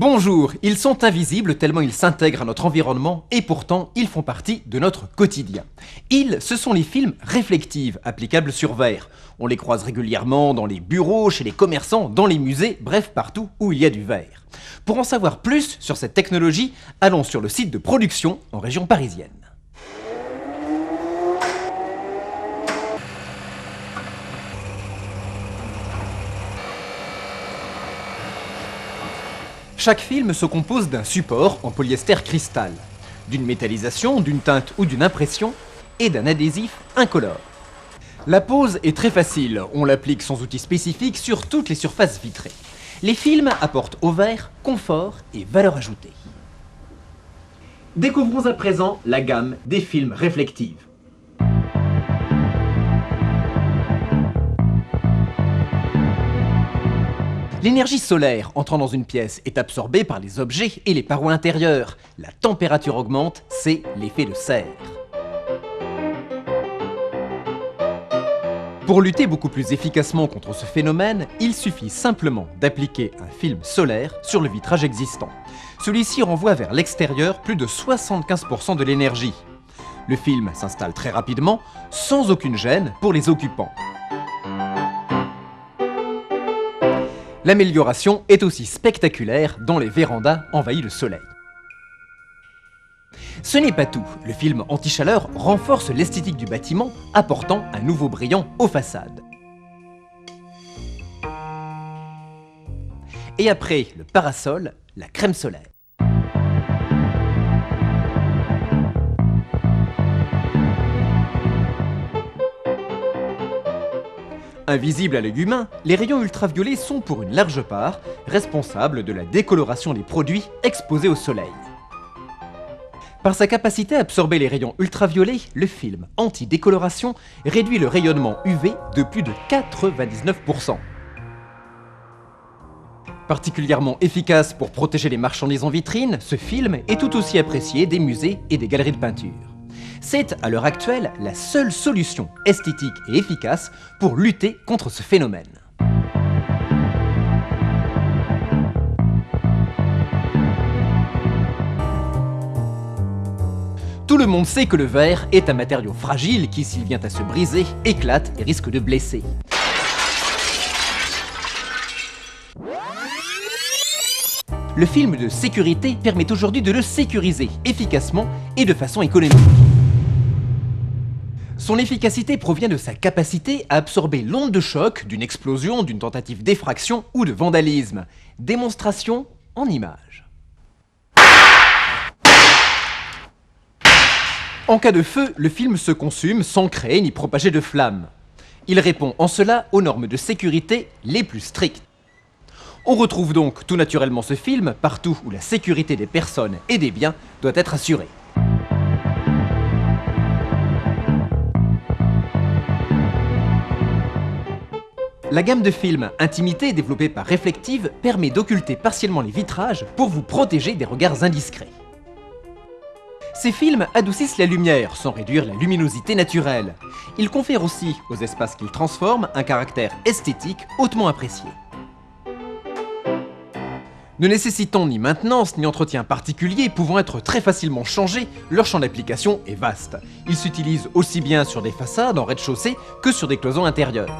Bonjour, ils sont invisibles tellement ils s'intègrent à notre environnement et pourtant ils font partie de notre quotidien. Ce sont les films réflectifs applicables sur verre. On les croise régulièrement dans les bureaux, chez les commerçants, dans les musées, bref partout où il y a du verre. Pour en savoir plus sur cette technologie, allons sur le site de production en région parisienne. Chaque film se compose d'un support en polyester cristal, d'une métallisation, d'une teinte ou d'une impression, et d'un adhésif incolore. La pose est très facile, on l'applique sans outil spécifique sur toutes les surfaces vitrées. Les films apportent au verre confort et valeur ajoutée. Découvrons à présent la gamme des films réflectifs. L'énergie solaire entrant dans une pièce est absorbée par les objets et les parois intérieures. La température augmente, c'est l'effet de serre. Pour lutter beaucoup plus efficacement contre ce phénomène, il suffit simplement d'appliquer un film solaire sur le vitrage existant. Celui-ci renvoie vers l'extérieur plus de 75% de l'énergie. Le film s'installe très rapidement, sans aucune gêne pour les occupants. L'amélioration est aussi spectaculaire dans les vérandas envahies de soleil. Ce n'est pas tout, le film anti-chaleur renforce l'esthétique du bâtiment, apportant un nouveau brillant aux façades. Et après le parasol, la crème solaire. Invisibles à l'œil humain, les rayons ultraviolets sont pour une large part responsables de la décoloration des produits exposés au soleil. Par sa capacité à absorber les rayons ultraviolets, le film anti-décoloration réduit le rayonnement UV de plus de 99%. Particulièrement efficace pour protéger les marchandises en vitrine, ce film est tout aussi apprécié des musées et des galeries de peinture. C'est, à l'heure actuelle, la seule solution esthétique et efficace pour lutter contre ce phénomène. Tout le monde sait que le verre est un matériau fragile qui, s'il vient à se briser, éclate et risque de blesser. Le film de sécurité permet aujourd'hui de le sécuriser efficacement et de façon économique. Son efficacité provient de sa capacité à absorber l'onde de choc d'une explosion, d'une tentative d'effraction ou de vandalisme. Démonstration en images. En cas de feu, le film se consume sans créer ni propager de flammes. Il répond en cela aux normes de sécurité les plus strictes. On retrouve donc tout naturellement ce film partout où la sécurité des personnes et des biens doit être assurée. La gamme de films Intimité développée par Reflective permet d'occulter partiellement les vitrages pour vous protéger des regards indiscrets. Ces films adoucissent la lumière sans réduire la luminosité naturelle. Ils confèrent aussi aux espaces qu'ils transforment un caractère esthétique hautement apprécié. Ne nécessitant ni maintenance ni entretien particulier, pouvant être très facilement changés, leur champ d'application est vaste. Ils s'utilisent aussi bien sur des façades en rez-de-chaussée que sur des cloisons intérieures.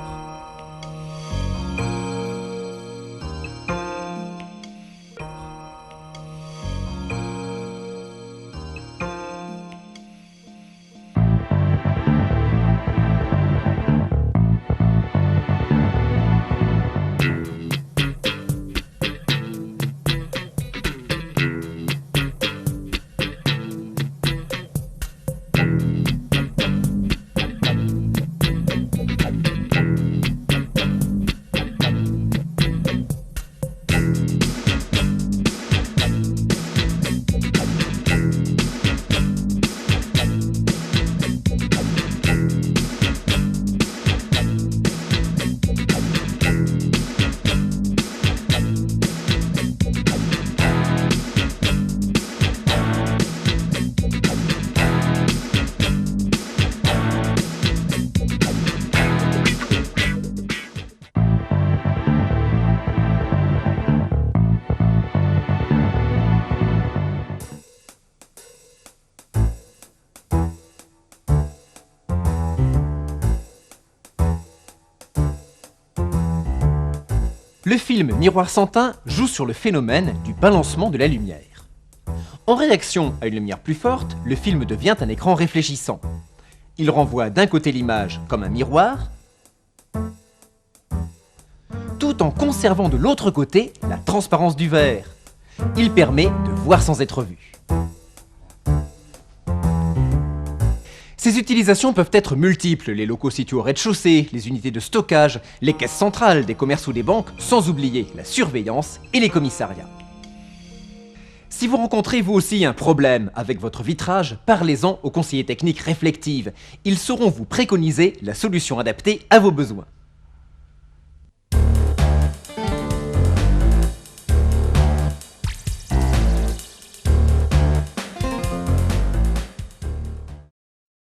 Le film Miroir sans teint joue sur le phénomène du balancement de la lumière. En réaction à une lumière plus forte, le film devient un écran réfléchissant. Il renvoie d'un côté l'image comme un miroir, tout en conservant de l'autre côté la transparence du verre. Il permet de voir sans être vu. Ces utilisations peuvent être multiples, les locaux situés au rez-de-chaussée, les unités de stockage, les caisses centrales des commerces ou des banques, sans oublier la surveillance et les commissariats. Si vous rencontrez vous aussi un problème avec votre vitrage, parlez-en aux conseillers techniques Reflective. Ils sauront vous préconiser la solution adaptée à vos besoins.